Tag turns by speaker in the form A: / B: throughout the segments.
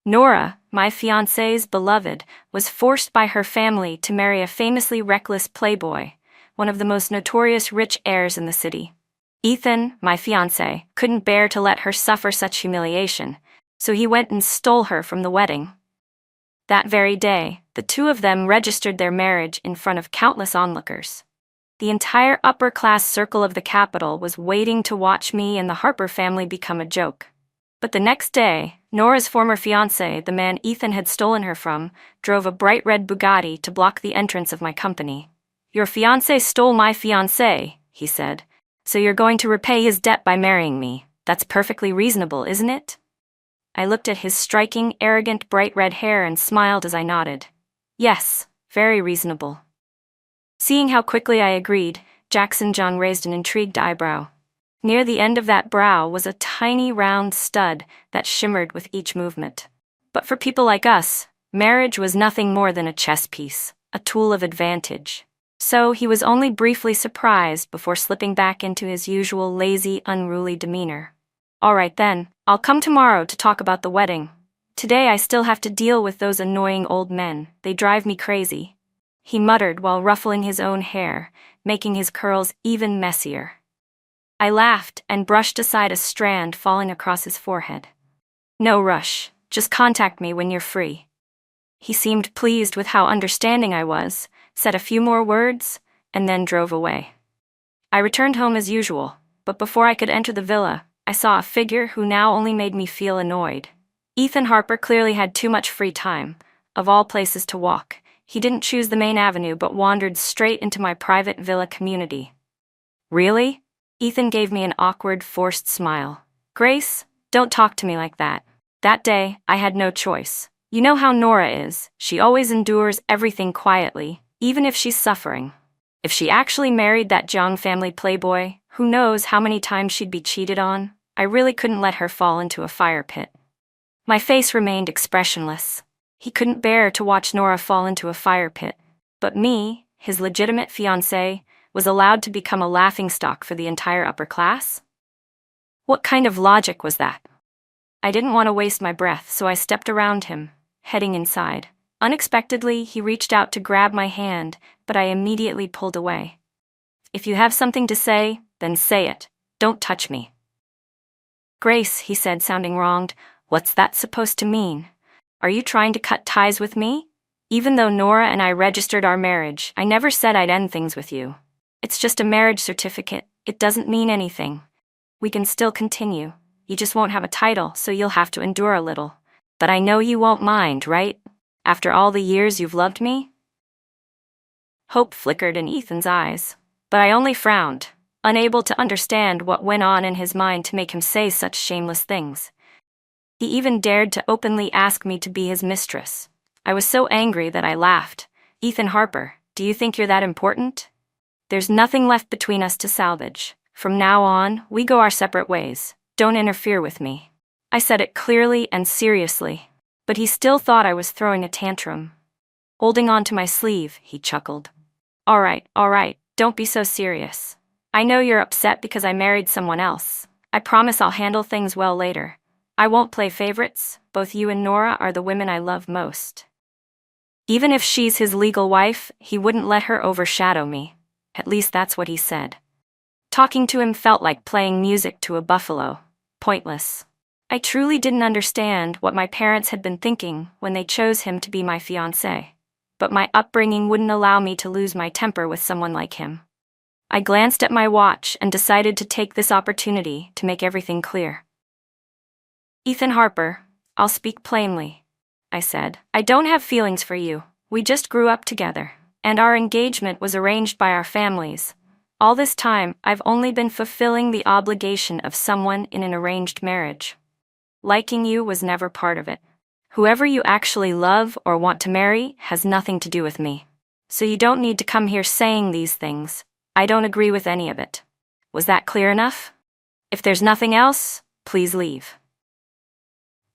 A: Nora, my fiancé's beloved, was forced by her family to marry a famously reckless playboy, one of the most notorious rich heirs in the city. Ethan, my fiancé, couldn't bear to let her suffer such humiliation, so he went and stole her from the wedding. That very day, the two of them registered their marriage in front of countless onlookers. The entire upper-class circle of the capital was waiting to watch me and the Harper family become a joke. But the next day, Nora's former fiancé, the man Ethan had stolen her from, drove a bright red Bugatti to block the entrance of my company. "Your fiancé stole my fiancé," he said, "so you're going to repay his debt by marrying me. That's perfectly reasonable, isn't it?" I looked at his striking, arrogant, bright red hair and smiled as I nodded. "Yes, very reasonable." Seeing how quickly I agreed, Jackson John raised an intrigued eyebrow. Near the end of that brow was a tiny round stud that shimmered with each movement. But for people like us, marriage was nothing more than a chess piece, a tool of advantage. So he was only briefly surprised before slipping back into his usual lazy, unruly demeanor. "All right then, I'll come tomorrow to talk about the wedding. Today I still have to deal with those annoying old men. They drive me crazy," he muttered while ruffling his own hair, making his curls even messier. I laughed and brushed aside a strand falling across his forehead. "No rush, just contact me when you're free." He seemed pleased with how understanding I was, said a few more words, and then drove away. I returned home as usual, but before I could enter the villa, I saw a figure who now only made me feel annoyed. Ethan Harper clearly had too much free time. Of all places to walk, he didn't choose the main avenue but wandered straight into my private villa community. "Really?" Ethan gave me an awkward, forced smile. "Grace, don't talk to me like that. That day, I had no choice. You know how Nora is. She always endures everything quietly, even if she's suffering. If she actually married that John family playboy, who knows how many times she'd be cheated on? I really couldn't let her fall into a fire pit." My face remained expressionless. He couldn't bear to watch Nora fall into a fire pit. But me, his legitimate fiancé, was allowed to become a laughingstock for the entire upper class? What kind of logic was that? I didn't want to waste my breath, so I stepped around him, heading inside. Unexpectedly, he reached out to grab my hand, but I immediately pulled away. "If you have something to say, then say it. Don't touch me." "Grace," he said, sounding wronged, "what's that supposed to mean? Are you trying to cut ties with me? Even though Nora and I registered our marriage, I never said I'd end things with you. It's just a marriage certificate. It doesn't mean anything. We can still continue. You just won't have a title, so you'll have to endure a little. But I know you won't mind, right? After all the years you've loved me?" Hope flickered in Ethan's eyes, but I only frowned, unable to understand what went on in his mind to make him say such shameless things. He even dared to openly ask me to be his mistress. I was so angry that I laughed. "Ethan Harper, do you think you're that important? There's nothing left between us to salvage. From now on, we go our separate ways. Don't interfere with me." I said it clearly and seriously, but he still thought I was throwing a tantrum. Holding on to my sleeve, he chuckled. All right, don't be so serious. I know you're upset because I married someone else. I promise I'll handle things well later. I won't play favorites. Both you and Nora are the women I love most." Even if she's his legal wife, he wouldn't let her overshadow me. At least that's what he said. Talking to him felt like playing music to a buffalo. Pointless. I truly didn't understand what my parents had been thinking when they chose him to be my fiancé. But my upbringing wouldn't allow me to lose my temper with someone like him. I glanced at my watch and decided to take this opportunity to make everything clear. "Ethan Harper, I'll speak plainly," I said. "I don't have feelings for you. We just grew up together, and our engagement was arranged by our families. All this time, I've only been fulfilling the obligation of someone in an arranged marriage. Liking you was never part of it. Whoever you actually love or want to marry has nothing to do with me. So you don't need to come here saying these things. I don't agree with any of it. Was that clear enough? If there's nothing else, please leave."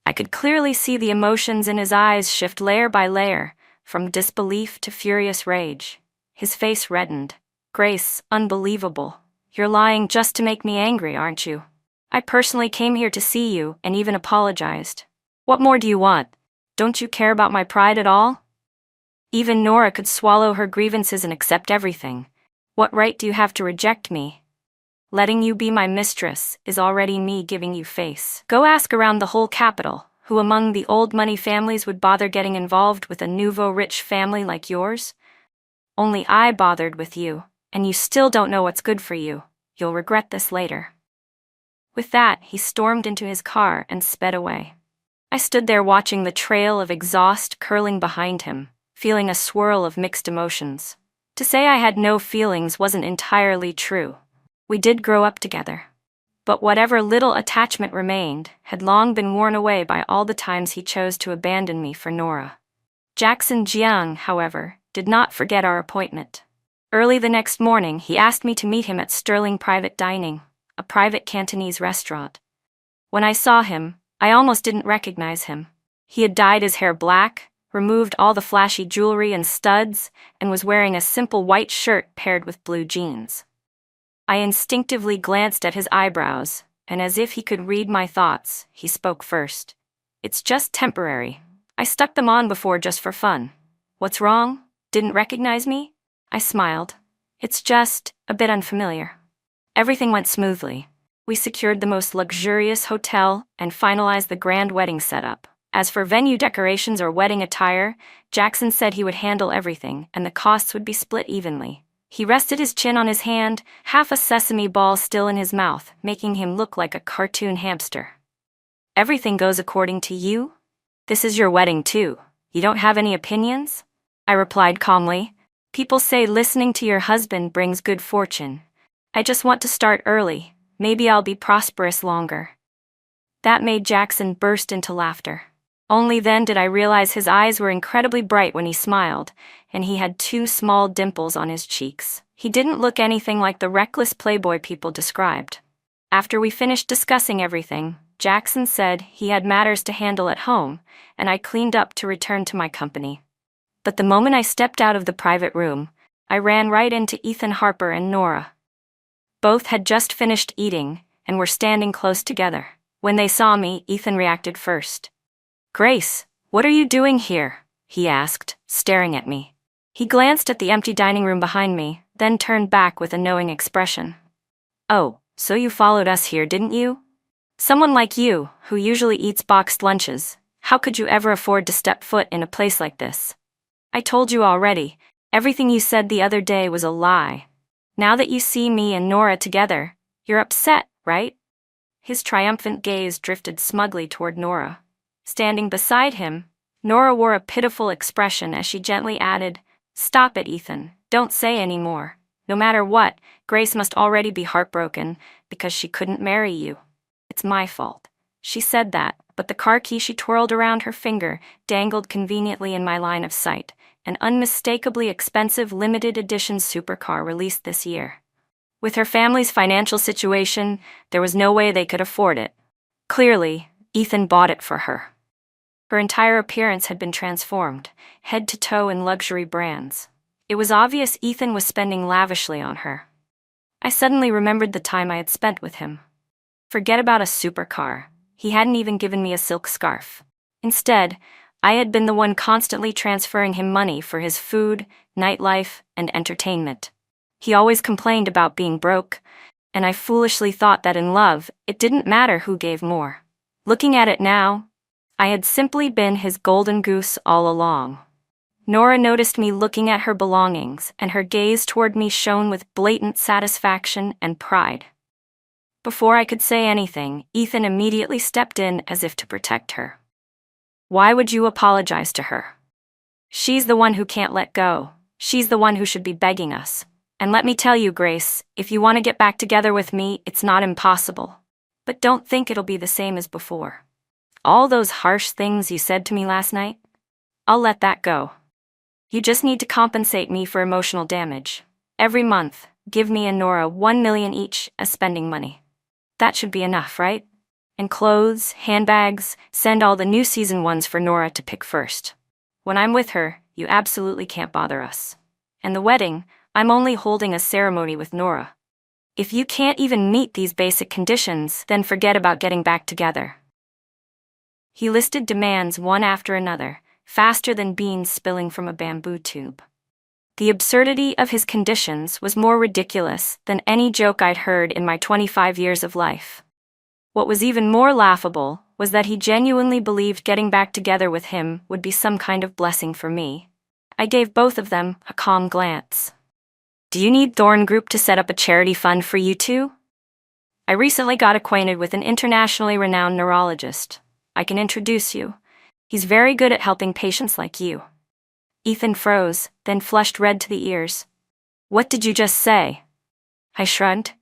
A: I could clearly see the emotions in his eyes shift layer by layer, from disbelief to furious rage. His face reddened. "Grace, unbelievable. You're lying just to make me angry, aren't you? I personally came here to see you and even apologized. What more do you want? Don't you care about my pride at all? Even Nora could swallow her grievances and accept everything. What right do you have to reject me? Letting you be my mistress is already me giving you face. Go ask around the whole capital, who among the old money families would bother getting involved with a nouveau rich family like yours? Only I bothered with you, and you still don't know what's good for you. You'll regret this later. With that, he stormed into his car and sped away. I stood there watching the trail of exhaust curling behind him, feeling a swirl of mixed emotions. To say I had no feelings wasn't entirely true. We did grow up together. But whatever little attachment remained had long been worn away by all the times he chose to abandon me for Nora. Jackson Jiang, however, did not forget our appointment. Early the next morning, he asked me to meet him at Sterling Private Dining, a private Cantonese restaurant. When I saw him, I almost didn't recognize him. He had dyed his hair black, removed all the flashy jewelry and studs, and was wearing a simple white shirt paired with blue jeans. I instinctively glanced at his eyebrows, and as if he could read my thoughts, he spoke first. It's just temporary. I stuck them on before just for fun. What's wrong? Didn't recognize me? I smiled. It's just a bit unfamiliar. Everything went smoothly. We secured the most luxurious hotel and finalized the grand wedding setup. As for venue decorations or wedding attire, Jackson said he would handle everything and the costs would be split evenly. He rested his chin on his hand, half a sesame ball still in his mouth, making him look like a cartoon hamster. Everything goes according to you? This is your wedding too. You don't have any opinions? I replied calmly. People say listening to your husband brings good fortune. I just want to start early. Maybe I'll be prosperous longer. That made Jackson burst into laughter. Only then did I realize his eyes were incredibly bright when he smiled, and he had 2 small dimples on his cheeks. He didn't look anything like the reckless playboy people described. After we finished discussing everything, Jackson said he had matters to handle at home, and I cleaned up to return to my company. But the moment I stepped out of the private room, I ran right into Ethan Harper and Nora. Both had just finished eating and were standing close together. When they saw me, Ethan reacted first. "Grace, what are you doing here?" he asked, staring at me. He glanced at the empty dining room behind me, then turned back with a knowing expression. "Oh, so you followed us here, didn't you? Someone like you, who usually eats boxed lunches, how could you ever afford to step foot in a place like this? I told you already, everything you said the other day was a lie. Now that you see me and Nora together, you're upset, right?" His triumphant gaze drifted smugly toward Nora. Standing beside him, Nora wore a pitiful expression as she gently added, "Stop it, Ethan, don't say any more. No matter what, Grace must already be heartbroken because she couldn't marry you. It's my fault." She said that, but the car key she twirled around her finger dangled conveniently in my line of sight, an unmistakably expensive limited edition supercar released this year. With her family's financial situation, there was no way they could afford it. Clearly, Ethan bought it for her. Her entire appearance had been transformed, head to toe in luxury brands. It was obvious Ethan was spending lavishly on her. I suddenly remembered the time I had spent with him. Forget about a supercar. He hadn't even given me a silk scarf. Instead, I had been the one constantly transferring him money for his food, nightlife, and entertainment. He always complained about being broke, and I foolishly thought that in love, it didn't matter who gave more. Looking at it now, I had simply been his golden goose all along. Nora noticed me looking at her belongings, and her gaze toward me shone with blatant satisfaction and pride. Before I could say anything, Ethan immediately stepped in as if to protect her. "Why would you apologize to her? She's the one who can't let go. She's the one who should be begging us. And let me tell you, Grace, if you want to get back together with me, it's not impossible. But don't think it'll be the same as before. All those harsh things you said to me last night, I'll let that go. You just need to compensate me for emotional damage. Every month, give me and Nora 1 million each as spending money. That should be enough, right? And clothes, handbags, send all the new season ones for Nora to pick first. When I'm with her, you absolutely can't bother us. And the wedding, I'm only holding a ceremony with Nora. If you can't even meet these basic conditions, then forget about getting back together." He listed demands one after another, faster than beans spilling from a bamboo tube. The absurdity of his conditions was more ridiculous than any joke I'd heard in my 25 years of life. What was even more laughable was that he genuinely believed getting back together with him would be some kind of blessing for me. I gave both of them a calm glance. Do you need Thorn Group to set up a charity fund for you two? I recently got acquainted with an internationally renowned neurologist. I can introduce you. He's very good at helping patients like you. Ethan froze, then flushed red to the ears. What did you just say? I shrugged.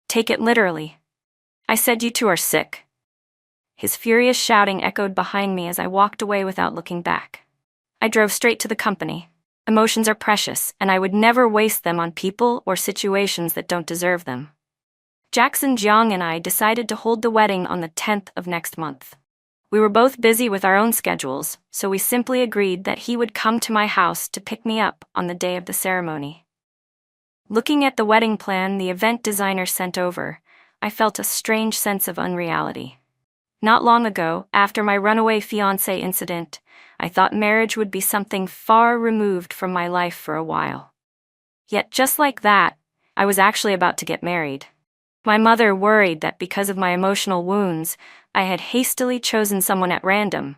A: Take it literally. I said you two are sick. His furious shouting echoed behind me as I walked away without looking back. I drove straight to the company. Emotions are precious, and I would never waste them on people or situations that don't deserve them. Jackson Jiang and I decided to hold the wedding on the 10th of next month. We were both busy with our own schedules, so we simply agreed that he would come to my house to pick me up on the day of the ceremony. Looking at the wedding plan the event designer sent over, I felt a strange sense of unreality. Not long ago, after my runaway fiancé incident, I thought marriage would be something far removed from my life for a while. Yet just like that, I was actually about to get married. My mother worried that because of my emotional wounds, I had hastily chosen someone at random.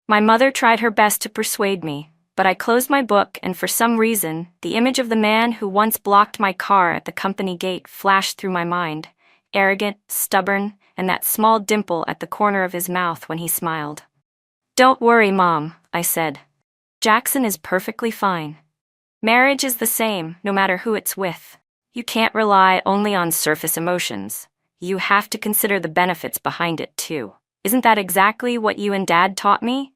A: My mother tried her best to persuade me, but I closed my book, and for some reason, the image of the man who once blocked my car at the company gate flashed through my mind. Arrogant, stubborn, and that small dimple at the corner of his mouth when he smiled. Don't worry, Mom, I said. Jackson is perfectly fine. Marriage is the same, no matter who it's with. You can't rely only on surface emotions. You have to consider the benefits behind it, too. Isn't that exactly what you and Dad taught me?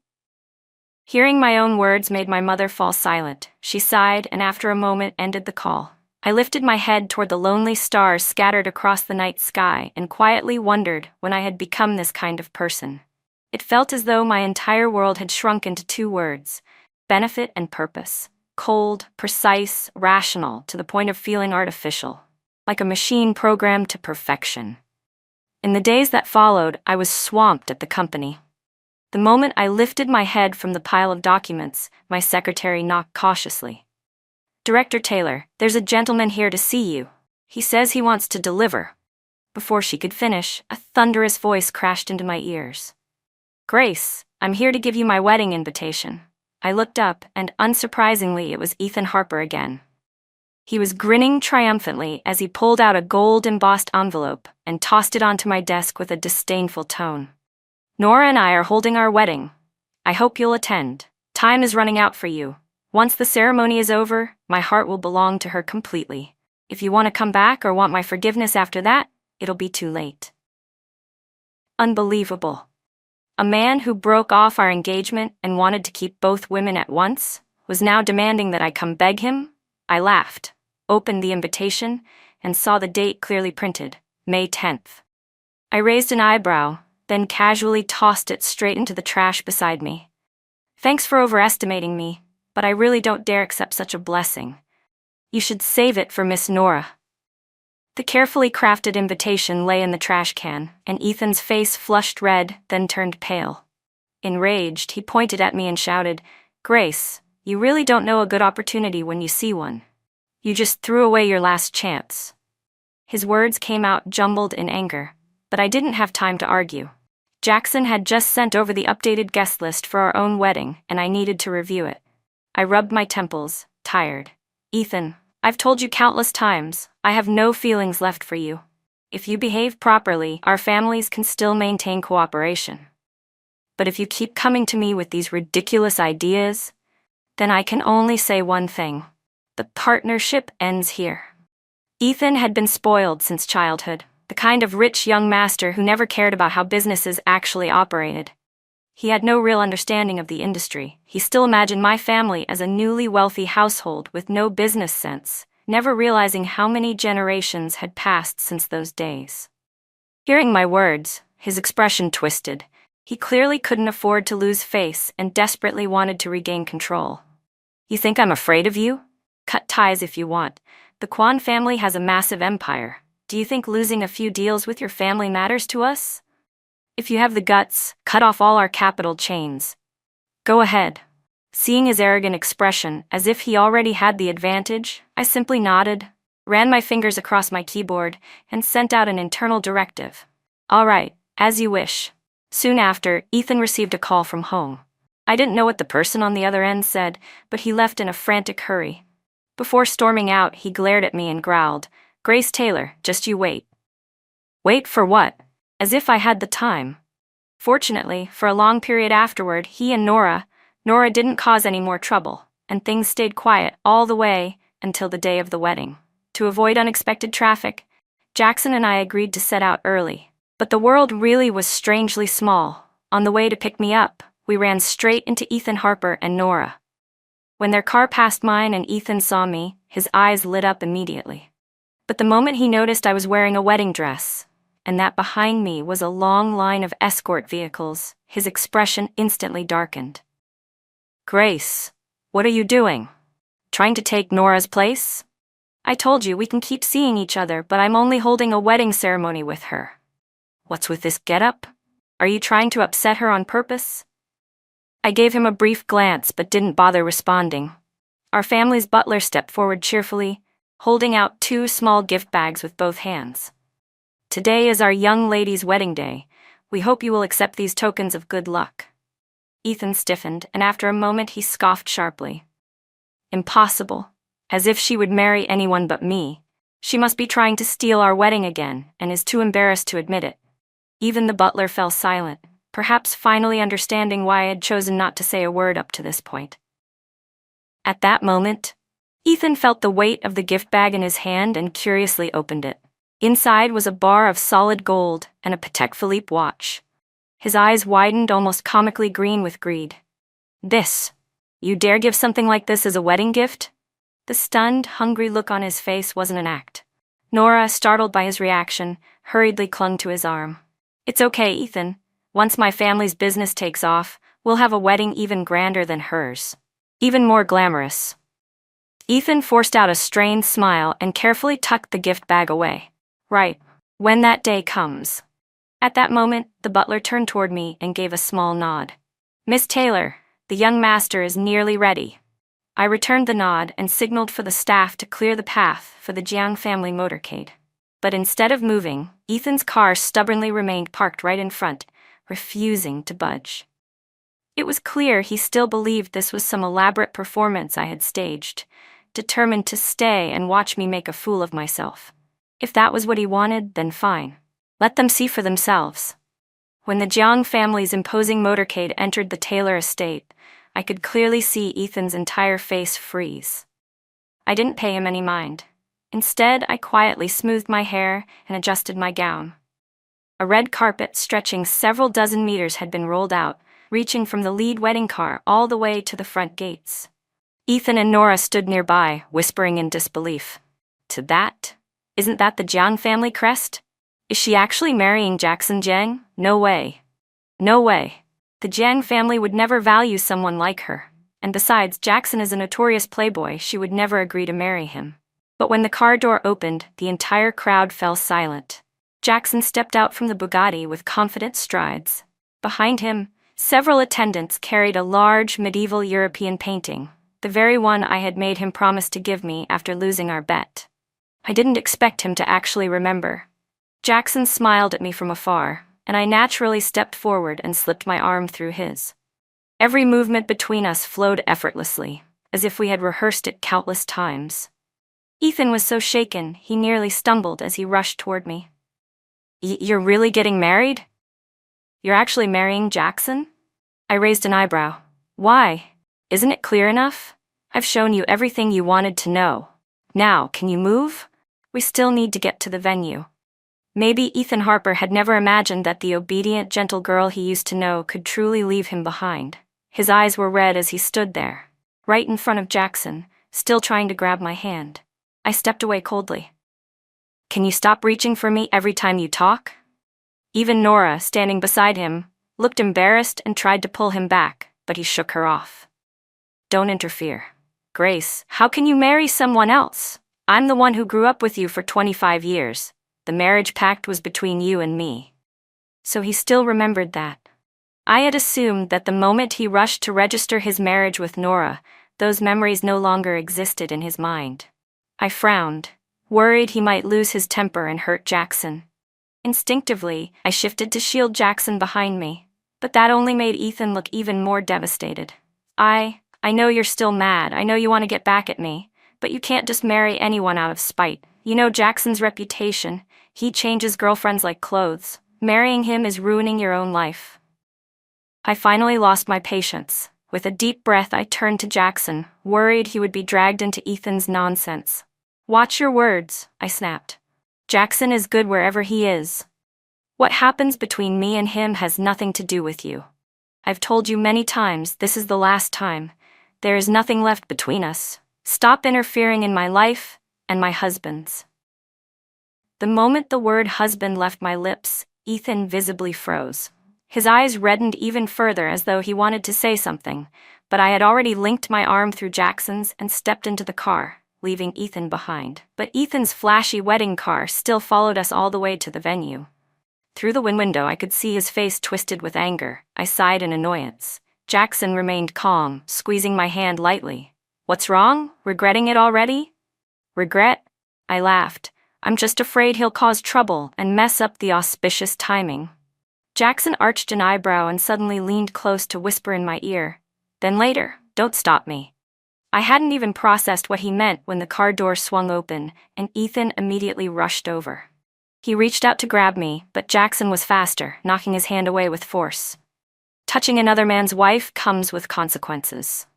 A: Hearing my own words made my mother fall silent. She sighed and after a moment ended the call. I lifted my head toward the lonely stars scattered across the night sky and quietly wondered when I had become this kind of person. It felt as though my entire world had shrunk into two words: benefit and purpose. Cold, precise, rational, to the point of feeling artificial, like a machine programmed to perfection. In the days that followed, I was swamped at the company. The moment I lifted my head from the pile of documents, my secretary knocked cautiously. Director Taylor, there's a gentleman here to see you. He says he wants to deliver. Before she could finish, a thunderous voice crashed into my ears. Grace, I'm here to give you my wedding invitation. I looked up, and unsurprisingly, it was Ethan Harper again. He was grinning triumphantly as he pulled out a gold-embossed envelope and tossed it onto my desk with a disdainful tone. Nora and I are holding our wedding. I hope you'll attend. Time is running out for you. Once the ceremony is over, my heart will belong to her completely. If you want to come back or want my forgiveness after that, it'll be too late. Unbelievable. A man who broke off our engagement and wanted to keep both women at once was now demanding that I come beg him? I laughed, opened the invitation, and saw the date clearly printed, May 10th. I raised an eyebrow, then casually tossed it straight into the trash beside me. Thanks for overestimating me, but I really don't dare accept such a blessing. You should save it for Miss Nora. The carefully crafted invitation lay in the trash can, and Ethan's face flushed red, then turned pale. Enraged, he pointed at me and shouted, Grace, you really don't know a good opportunity when you see one. You just threw away your last chance. His words came out jumbled in anger, but I didn't have time to argue. Jackson had just sent over the updated guest list for our own wedding, and I needed to review it. I rubbed my temples, tired. Ethan, I've told you countless times, I have no feelings left for you. If you behave properly, our families can still maintain cooperation. But if you keep coming to me with these ridiculous ideas, then I can only say one thing. The partnership ends here. Ethan had been spoiled since childhood, the kind of rich young master who never cared about how businesses actually operated. He had no real understanding of the industry. He still imagined my family as a newly wealthy household with no business sense, never realizing how many generations had passed since those days. Hearing my words, his expression twisted. He clearly couldn't afford to lose face and desperately wanted to regain control. You think I'm afraid of you? Cut ties if you want. The Kwan family has a massive empire. Do you think losing a few deals with your family matters to us? If you have the guts, cut off all our capital chains. Go ahead. Seeing his arrogant expression, as if he already had the advantage, I simply nodded, ran my fingers across my keyboard, and sent out an internal directive. All right, as you wish. Soon after, Ethan received a call from home. I didn't know what the person on the other end said, but he left in a frantic hurry. Before storming out, he glared at me and growled, "Grace Taylor, just you wait." Wait for what? As if I had the time. Fortunately, for a long period afterward, he and Nora didn't cause any more trouble, and things stayed quiet all the way until the day of the wedding. To avoid unexpected traffic, Jackson and I agreed to set out early. But the world really was strangely small. On the way to pick me up, we ran straight into Ethan Harper and Nora. When their car passed mine and Ethan saw me, his eyes lit up immediately. But the moment he noticed I was wearing a wedding dress, and that behind me was a long line of escort vehicles, his expression instantly darkened. "Grace, what are you doing? Trying to take Nora's place? I told you we can keep seeing each other, but I'm only holding a wedding ceremony with her. What's with this getup? Are you trying to upset her on purpose?" I gave him a brief glance but didn't bother responding. Our family's butler stepped forward cheerfully, holding out 2 small gift bags with both hands. "Today is our young lady's wedding day. We hope you will accept these tokens of good luck." Ethan stiffened, and after a moment he scoffed sharply. "Impossible. As if she would marry anyone but me. She must be trying to steal our wedding again, and is too embarrassed to admit it." Even the butler fell silent, perhaps finally understanding why I had chosen not to say a word up to this point. At that moment, Ethan felt the weight of the gift bag in his hand and curiously opened it. Inside was a bar of solid gold and a Patek Philippe watch. His eyes widened almost comically green with greed. "This? You dare give something like this as a wedding gift?" The stunned, hungry look on his face wasn't an act. Nora, startled by his reaction, hurriedly clung to his arm. "It's okay, Ethan. Once my family's business takes off, we'll have a wedding even grander than hers. Even more glamorous." Ethan forced out a strained smile and carefully tucked the gift bag away. "Right, when that day comes." At that moment, the butler turned toward me and gave a small nod. "Miss Taylor, the young master is nearly ready." I returned the nod and signaled for the staff to clear the path for the Jiang family motorcade. But instead of moving, Ethan's car stubbornly remained parked right in front, refusing to budge. It was clear he still believed this was some elaborate performance I had staged, determined to stay and watch me make a fool of myself. If that was what he wanted, then fine. Let them see for themselves. When the Jiang family's imposing motorcade entered the Taylor estate, I could clearly see Ethan's entire face freeze. I didn't pay him any mind. Instead, I quietly smoothed my hair and adjusted my gown. A red carpet stretching several dozen meters had been rolled out, reaching from the lead wedding car all the way to the front gates. Ethan and Nora stood nearby, whispering in disbelief. "To that? Isn't that the Jiang family crest? Is she actually marrying Jackson Jiang? No way. No way. The Jiang family would never value someone like her. And besides, Jackson is a notorious playboy. She would never agree to marry him." But when the car door opened, the entire crowd fell silent. Jackson stepped out from the Bugatti with confident strides. Behind him, several attendants carried a large medieval European painting, the very one I had made him promise to give me after losing our bet. I didn't expect him to actually remember. Jackson smiled at me from afar, and I naturally stepped forward and slipped my arm through his. Every movement between us flowed effortlessly, as if we had rehearsed it countless times. Ethan was so shaken, he nearly stumbled as he rushed toward me. You're really getting married? You're actually marrying Jackson?" I raised an eyebrow. "Why? Isn't it clear enough? I've shown you everything you wanted to know. Now, can you move? We still need to get to the venue." Maybe Ethan Harper had never imagined that the obedient, gentle girl he used to know could truly leave him behind. His eyes were red as he stood there, right in front of Jackson, still trying to grab my hand. I stepped away coldly. "Can you stop reaching for me every time you talk?" Even Nora, standing beside him, looked embarrassed and tried to pull him back, but he shook her off. "Don't interfere. Grace, how can you marry someone else? I'm the one who grew up with you for 25 years. The marriage pact was between you and me." So he still remembered that. I had assumed that the moment he rushed to register his marriage with Nora, those memories no longer existed in his mind. I frowned, worried he might lose his temper and hurt Jackson. Instinctively, I shifted to shield Jackson behind me, but that only made Ethan look even more devastated. I know you're still mad, I know you want to get back at me, but you can't just marry anyone out of spite. You know Jackson's reputation, he changes girlfriends like clothes. Marrying him is ruining your own life. I finally lost my patience. With a deep breath, I turned to Jackson, worried he would be dragged into Ethan's nonsense. Watch your words, I snapped. Jackson is good wherever he is. What happens between me and him has nothing to do with you. I've told you many times, this is the last time. There is nothing left between us. Stop interfering in my life and my husband's. The moment the word husband left my lips, Ethan visibly froze. His eyes reddened even further as though he wanted to say something, but I had already linked my arm through Jackson's and stepped into the car, leaving Ethan behind. But Ethan's flashy wedding car still followed us all the way to the venue. Through the window I could see his face twisted with anger. I sighed in annoyance. Jackson remained calm, squeezing my hand lightly. What's wrong? Regretting it already? Regret? I laughed. I'm just afraid he'll cause trouble and mess up the auspicious timing. Jackson arched an eyebrow and suddenly leaned close to whisper in my ear. Then later, don't stop me. I hadn't even processed what he meant when the car door swung open, and Ethan immediately rushed over. He reached out to grab me, but Jackson was faster, knocking his hand away with force. Touching another man's wife comes with consequences.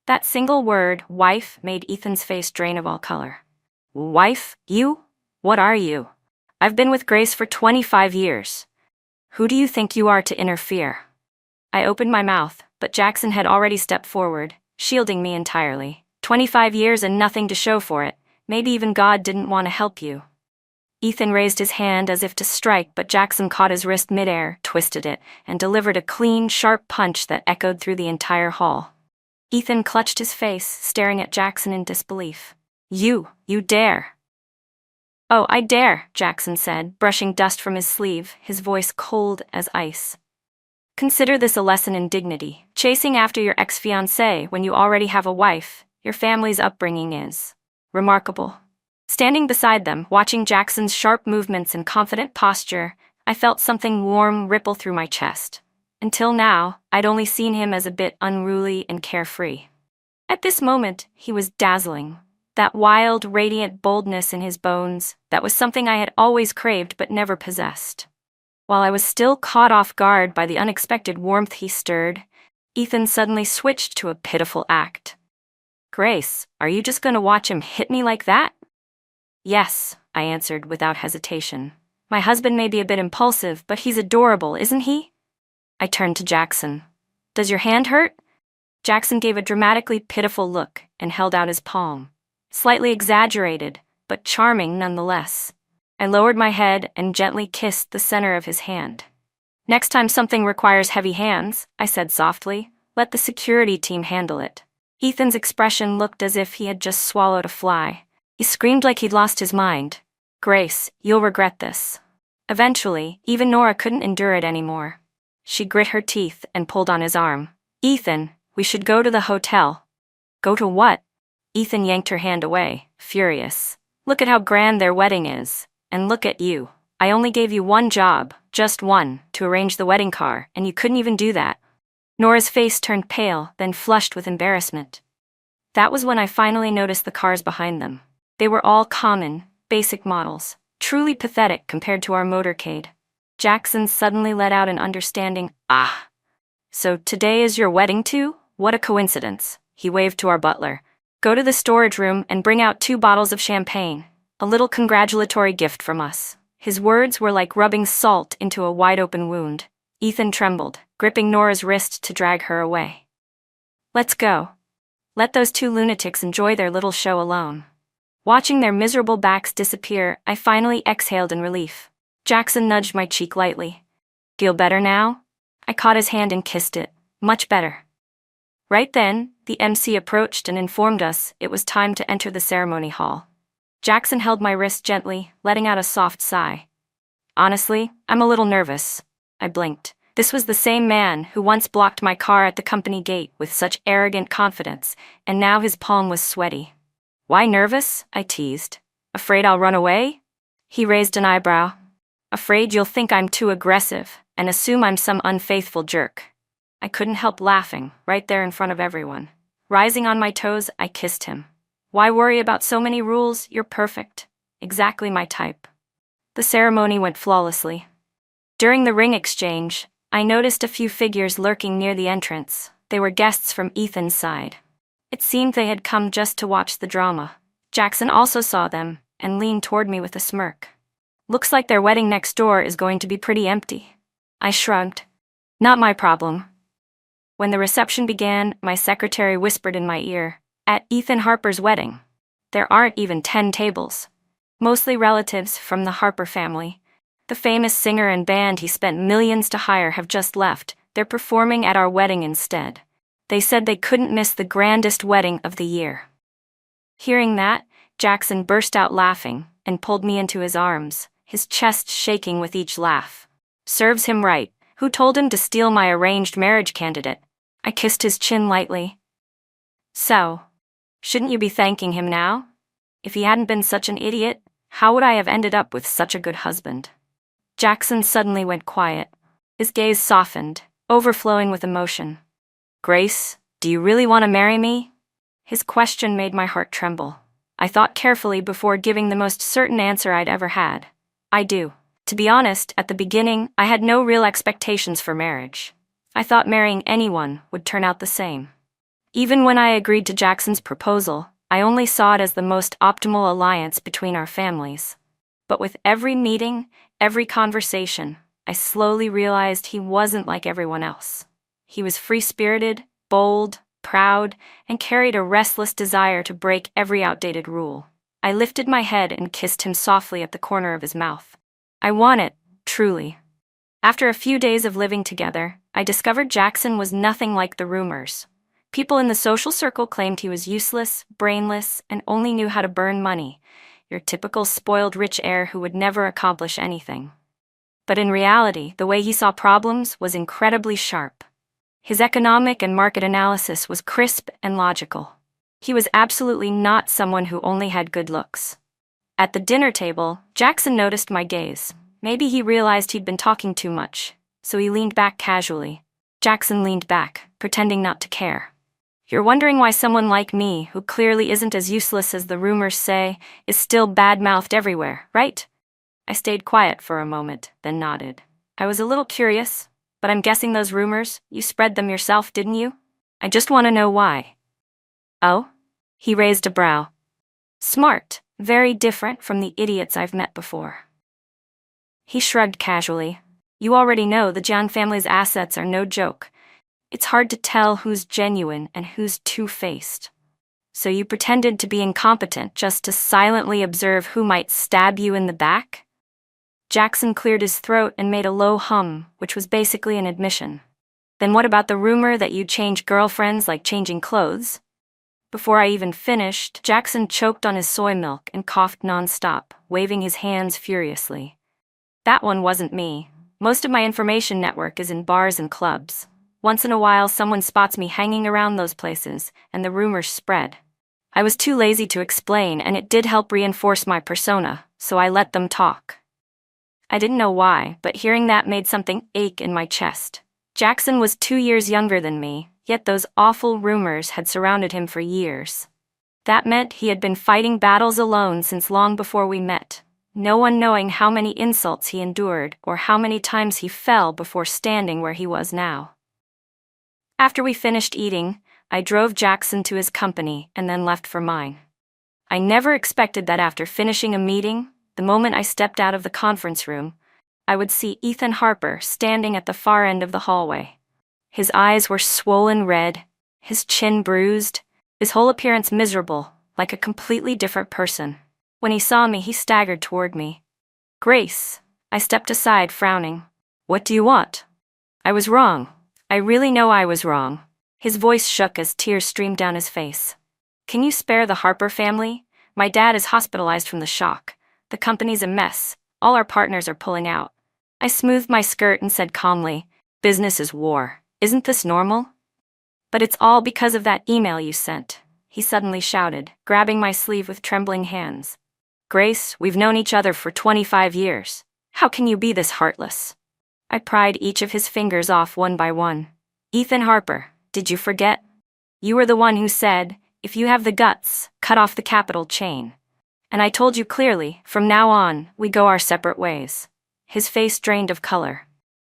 A: That single word, wife, made Ethan's face drain of all color. Wife? You? What are you? I've been with Grace for 25 years. Who do you think you are to interfere? I opened my mouth, but Jackson had already stepped forward, shielding me entirely. 25 years and nothing to show for it. Maybe even God didn't want to help you. Ethan raised his hand as if to strike, but Jackson caught his wrist midair, twisted it, and delivered a clean, sharp punch that echoed through the entire hall. Ethan clutched his face, staring at Jackson in disbelief. You dare. Oh, I dare, Jackson said, brushing dust from his sleeve, his voice cold as ice. Consider this a lesson in dignity. Chasing after your ex-fiancée when you already have a wife, your family's upbringing is remarkable. Standing beside them, watching Jackson's sharp movements and confident posture, I felt something warm ripple through my chest. Until now, I'd only seen him as a bit unruly and carefree. At this moment, he was dazzling. That wild, radiant boldness in his bones, that was something I had always craved but never possessed. While I was still caught off guard by the unexpected warmth he stirred, Ethan suddenly switched to a pitiful act. Grace, are you just going to watch him hit me like that? Yes, I answered without hesitation. My husband may be a bit impulsive, but he's adorable, isn't he? I turned to Jackson. Does your hand hurt? Jackson gave a dramatically pitiful look and held out his palm. Slightly exaggerated, but charming nonetheless. I lowered my head and gently kissed the center of his hand. Next time something requires heavy hands, I said softly, let the security team handle it. Ethan's expression looked as if he had just swallowed a fly. He screamed like he'd lost his mind. Grace, you'll regret this. Eventually, even Nora couldn't endure it anymore. She grit her teeth and pulled on his arm. Ethan, we should go to the hotel. Go to what? Ethan yanked her hand away, furious. Look at how grand their wedding is. And look at you. I only gave you one job, just one, to arrange the wedding car, and you couldn't even do that. Nora's face turned pale, then flushed with embarrassment. That was when I finally noticed the cars behind them. They were all common, basic models, truly pathetic compared to our motorcade. Jackson suddenly let out an understanding, ah. So today is your wedding too? What a coincidence. He waved to our butler. Go to the storage room and bring out 2 bottles of champagne. A little congratulatory gift from us. His words were like rubbing salt into a wide-open wound. Ethan trembled, gripping Nora's wrist to drag her away. Let's go. Let those 2 lunatics enjoy their little show alone. Watching their miserable backs disappear, I finally exhaled in relief. Jackson nudged my cheek lightly. Feel better now? I caught his hand and kissed it. Much better. Right then, the MC approached and informed us it was time to enter the ceremony hall. Jackson held my wrist gently, letting out a soft sigh. Honestly, I'm a little nervous. I blinked. This was the same man who once blocked my car at the company gate with such arrogant confidence, and now his palm was sweaty. Why nervous? I teased. Afraid I'll run away? He raised an eyebrow. Afraid you'll think I'm too aggressive and assume I'm some unfaithful jerk. I couldn't help laughing, right there in front of everyone. Rising on my toes, I kissed him. Why worry about so many rules? You're perfect. Exactly my type. The ceremony went flawlessly. During the ring exchange, I noticed a few figures lurking near the entrance. They were guests from Ethan's side. It seemed they had come just to watch the drama. Jackson also saw them and leaned toward me with a smirk. Looks like their wedding next door is going to be pretty empty. I shrugged. Not my problem. When the reception began, my secretary whispered in my ear, "At Ethan Harper's wedding, there aren't even 10 tables. Mostly relatives from the Harper family. The famous singer and band he spent millions to hire have just left. They're performing at our wedding instead. They said they couldn't miss the grandest wedding of the year." Hearing that, Jackson burst out laughing and pulled me into his arms, his chest shaking with each laugh. Serves him right. Who told him to steal my arranged marriage candidate? I kissed his chin lightly. So, shouldn't you be thanking him now? If he hadn't been such an idiot, how would I have ended up with such a good husband? Jackson suddenly went quiet. His gaze softened, overflowing with emotion. Grace, do you really want to marry me? His question made my heart tremble. I thought carefully before giving the most certain answer I'd ever had. I do. To be honest, at the beginning, I had no real expectations for marriage. I thought marrying anyone would turn out the same. Even when I agreed to Jackson's proposal, I only saw it as the most optimal alliance between our families. But with every meeting, every conversation, I slowly realized he wasn't like everyone else. He was free-spirited, bold, proud, and carried a restless desire to break every outdated rule. I lifted my head and kissed him softly at the corner of his mouth. I want it, truly. After a few days of living together, I discovered Jackson was nothing like the rumors. People in the social circle claimed he was useless, brainless, and only knew how to burn money. Your typical spoiled rich heir who would never accomplish anything. But in reality, the way he saw problems was incredibly sharp. His economic and market analysis was crisp and logical. He was absolutely not someone who only had good looks. At the dinner table, Jackson noticed my gaze. Maybe he realized he'd been talking too much, so he leaned back casually. Jackson leaned back, pretending not to care. You're wondering why someone like me, who clearly isn't as useless as the rumors say, is still bad-mouthed everywhere, right? I stayed quiet for a moment, then nodded. I was a little curious, but I'm guessing those rumors, you spread them yourself, didn't you? I just want to know why. Oh? He raised a brow. Smart, very different from the idiots I've met before. He shrugged casually. You already know the Jiang family's assets are no joke. It's hard to tell who's genuine and who's two-faced. So you pretended to be incompetent just to silently observe who might stab you in the back? Jackson cleared his throat and made a low hum, which was basically an admission. Then what about the rumor that you change girlfriends like changing clothes? Before I even finished, Jackson choked on his soy milk and coughed nonstop, waving his hands furiously. That one wasn't me. Most of my information network is in bars and clubs. Once in a while, someone spots me hanging around those places, and the rumors spread. I was too lazy to explain, and it did help reinforce my persona, so I let them talk. I didn't know why, but hearing that made something ache in my chest. Jackson was 2 years younger than me, yet those awful rumors had surrounded him for years. That meant he had been fighting battles alone since long before we met, no one knowing how many insults he endured or how many times he fell before standing where he was now. After we finished eating, I drove Jackson to his company and then left for mine. I never expected that after finishing a meeting, the moment I stepped out of the conference room, I would see Ethan Harper standing at the far end of the hallway. His eyes were swollen red, his chin bruised, his whole appearance miserable, like a completely different person. When he saw me, he staggered toward me. Grace, I stepped aside, frowning. What do you want? I was wrong. I really know I was wrong. His voice shook as tears streamed down his face. Can you spare the Harper family? My dad is hospitalized from the shock. The company's a mess. All our partners are pulling out. I smoothed my skirt and said calmly, "Business is war. Isn't this normal?" "But it's all because of that email you sent," he suddenly shouted, grabbing my sleeve with trembling hands. "Grace, we've known each other for 25 years. How can you be this heartless?" I pried each of his fingers off one by one. "Ethan Harper, did you forget? You were the one who said, if you have the guts, cut off the capital chain. And I told you clearly, from now on, we go our separate ways." His face drained of color.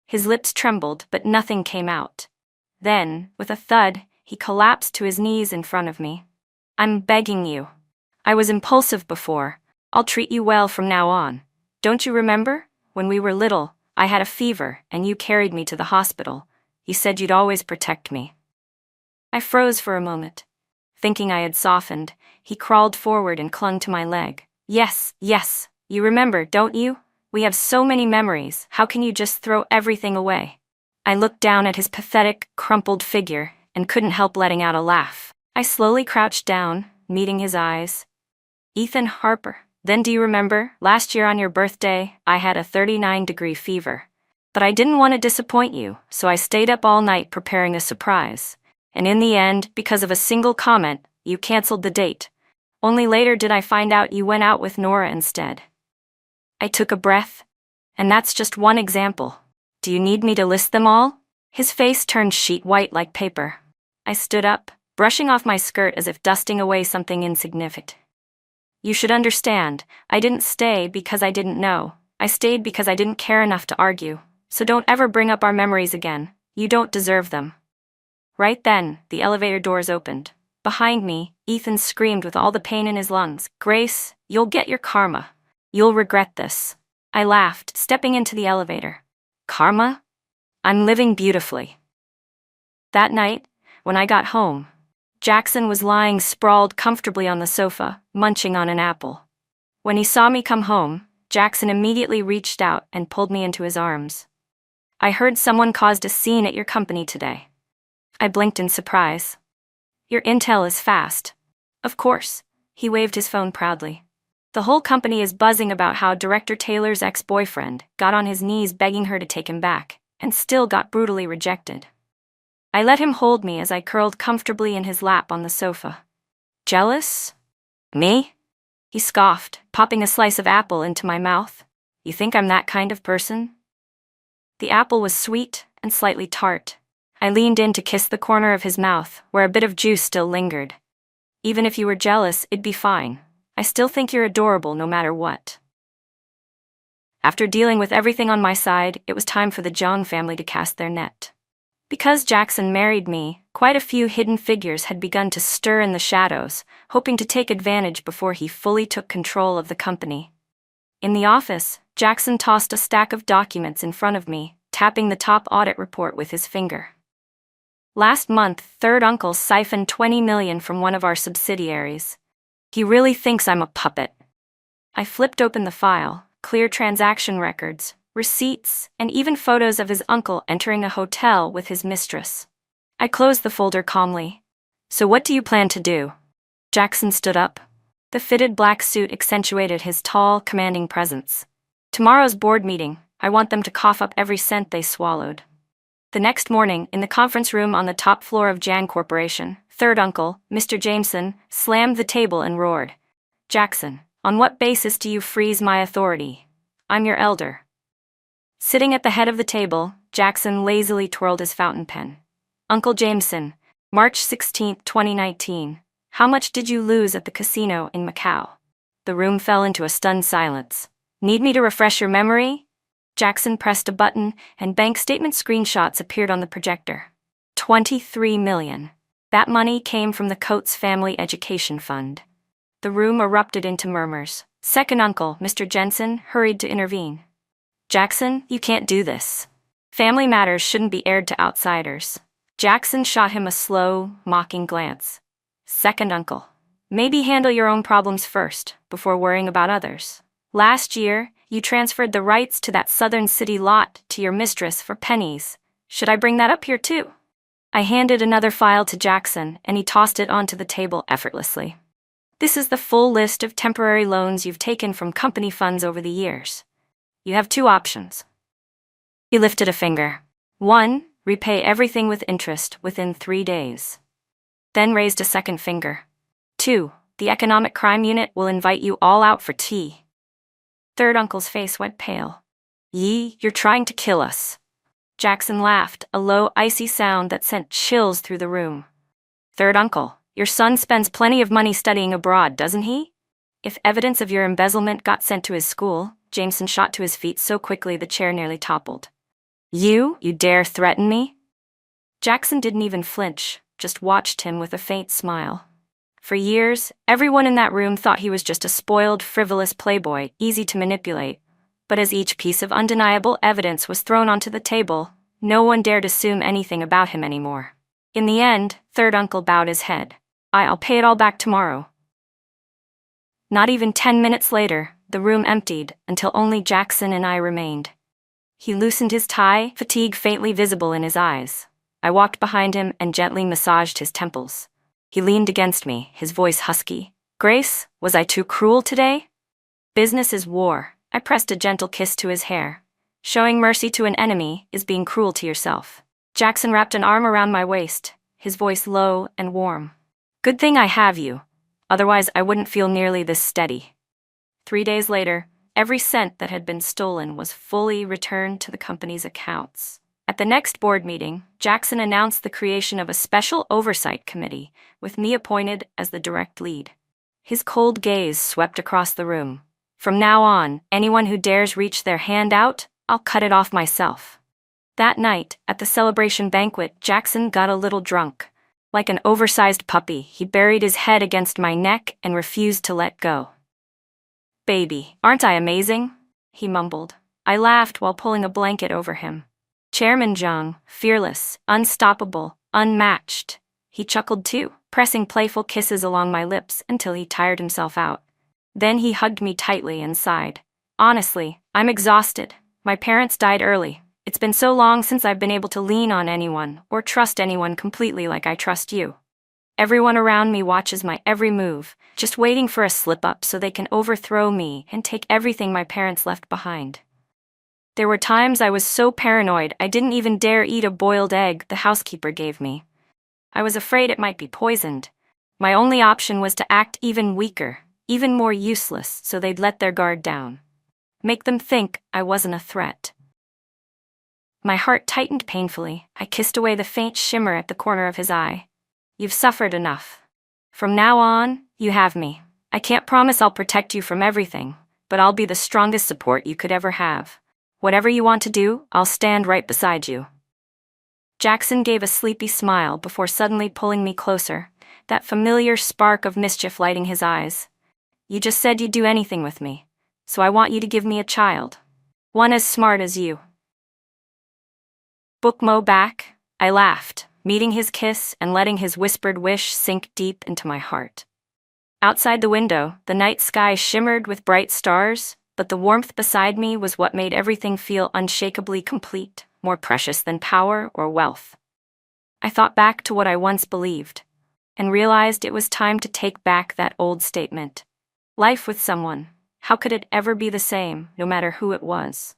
A: His lips trembled, but nothing came out. Then, with a thud, he collapsed to his knees in front of me. "I'm begging you. I was impulsive before. I'll treat you well from now on. Don't you remember? When we were little, I had a fever and you carried me to the hospital. You said you'd always protect me." I froze for a moment. Thinking I had softened, he crawled forward and clung to my leg. Yes, you remember, don't you? We have so many memories, how can you just throw everything away?" I looked down at his pathetic, crumpled figure and couldn't help letting out a laugh. I slowly crouched down, meeting his eyes. "Ethan Harper, then do you remember, last year on your birthday, I had a 39-degree fever. But I didn't want to disappoint you, so I stayed up all night preparing a surprise. And in the end, because of a single comment, you canceled the date. Only later did I find out you went out with Nora instead." I took a breath. "And that's just one example. Do you need me to list them all?" His face turned sheet white like paper. I stood up, brushing off my skirt as if dusting away something insignificant. "You should understand, I didn't stay because I didn't know. I stayed because I didn't care enough to argue. So don't ever bring up our memories again. You don't deserve them." Right then, the elevator doors opened. Behind me, Ethan screamed with all the pain in his lungs, "Grace, you'll get your karma. You'll regret this." I laughed, stepping into the elevator. "Karma? I'm living beautifully." That night, when I got home, Jackson was lying sprawled comfortably on the sofa, munching on an apple. When he saw me come home, Jackson immediately reached out and pulled me into his arms. "I heard someone caused a scene at your company today." I blinked in surprise. "Your intel is fast." "Of course." He waved his phone proudly. "The whole company is buzzing about how Director Taylor's ex-boyfriend got on his knees begging her to take him back, and still got brutally rejected." I let him hold me as I curled comfortably in his lap on the sofa. "Jealous? Me?" He scoffed, popping a slice of apple into my mouth. "You think I'm that kind of person?" The apple was sweet and slightly tart. I leaned in to kiss the corner of his mouth, where a bit of juice still lingered. "Even if you were jealous, it'd be fine. I still think you're adorable no matter what." After dealing with everything on my side, it was time for the John family to cast their net. Because Jackson married me, quite a few hidden figures had begun to stir in the shadows, hoping to take advantage before he fully took control of the company. In the office, Jackson tossed a stack of documents in front of me, tapping the top audit report with his finger. "Last month, third uncle siphoned $20 million from one of our subsidiaries. He really thinks I'm a puppet." I flipped open the file, clear transaction records, receipts, and even photos of his uncle entering a hotel with his mistress. I closed the folder calmly. "So what do you plan to do?" Jackson stood up. The fitted black suit accentuated his tall, commanding presence. "Tomorrow's board meeting, I want them to cough up every cent they swallowed." The next morning, in the conference room on the top floor of Jan Corporation, third uncle, Mr. Jameson, slammed the table and roared, "Jackson, on what basis do you freeze my authority? I'm your elder." Sitting at the head of the table, Jackson lazily twirled his fountain pen. "Uncle Jameson, March 16, 2019. How much did you lose at the casino in Macau?" The room fell into a stunned silence. "Need me to refresh your memory?" Jackson pressed a button, and bank statement screenshots appeared on the projector. 23 million. That money came from the Coates Family Education Fund. The room erupted into murmurs. Second uncle, Mr. Jensen, hurried to intervene. "Jackson, you can't do this. Family matters shouldn't be aired to outsiders." Jackson shot him a slow, mocking glance. "Second uncle, maybe handle your own problems first, before worrying about others. Last year, you transferred the rights to that Southern City lot to your mistress for pennies. Should I bring that up here too?" I handed another file to Jackson, and he tossed it onto the table effortlessly. "This is the full list of temporary loans you've taken from company funds over the years. You have two options. He lifted a finger. 1. Repay everything with interest within 3 days. Then raised a second finger. 2. The Economic Crime Unit will invite you all out for tea. Third uncle's face went pale. You're trying to kill us. Jackson laughed, a low, icy sound that sent chills through the room. Third uncle, your son spends plenty of money studying abroad, doesn't he? If evidence of your embezzlement got sent to his school, Jameson shot to his feet so quickly the chair nearly toppled. You dare threaten me? Jackson didn't even flinch, just watched him with a faint smile. For years, everyone in that room thought he was just a spoiled, frivolous playboy, easy to manipulate. But as each piece of undeniable evidence was thrown onto the table, no one dared assume anything about him anymore. In the end, third uncle bowed his head. I'll pay it all back tomorrow. Not even 10 minutes later, the room emptied until only Jackson and I remained. He loosened his tie, fatigue faintly visible in his eyes. I walked behind him and gently massaged his temples. He leaned against me, his voice husky. Grace, was I too cruel today? Business is war. I pressed a gentle kiss to his hair. Showing mercy to an enemy is being cruel to yourself. Jackson wrapped an arm around my waist, his voice low and warm. Good thing I have you. Otherwise I wouldn't feel nearly this steady. 3 days later, every cent that had been stolen was fully returned to the company's accounts. At the next board meeting, Jackson announced the creation of a special oversight committee, with me appointed as the direct lead. His cold gaze swept across the room. From now on, anyone who dares reach their hand out, I'll cut it off myself. That night, at the celebration banquet, Jackson got a little drunk. Like an oversized puppy, he buried his head against my neck and refused to let go. Baby, aren't I amazing? He mumbled. I laughed while pulling a blanket over him. Chairman Zhang, fearless, unstoppable, unmatched. He chuckled too, pressing playful kisses along my lips until he tired himself out. Then he hugged me tightly and sighed. Honestly, I'm exhausted. My parents died early. It's been so long since I've been able to lean on anyone or trust anyone completely like I trust you. Everyone around me watches my every move, just waiting for a slip-up so they can overthrow me and take everything my parents left behind. There were times I was so paranoid I didn't even dare eat a boiled egg the housekeeper gave me. I was afraid it might be poisoned. My only option was to act even weaker, even more useless, so they'd let their guard down. Make them think I wasn't a threat. My heart tightened painfully. I kissed away the faint shimmer at the corner of his eye. You've suffered enough. From now on, you have me. I can't promise I'll protect you from everything, but I'll be the strongest support you could ever have. Whatever you want to do, I'll stand right beside you. Jackson gave a sleepy smile before suddenly pulling me closer, that familiar spark of mischief lighting his eyes. You just said you'd do anything with me, so I want you to give me a child. One as smart as you. Book Mo back, I laughed, meeting his kiss and letting his whispered wish sink deep into my heart. Outside the window, the night sky shimmered with bright stars, but the warmth beside me was what made everything feel unshakably complete, more precious than power or wealth. I thought back to what I once believed, and realized it was time to take back that old statement. Life with someone, how could it ever be the same, no matter who it was?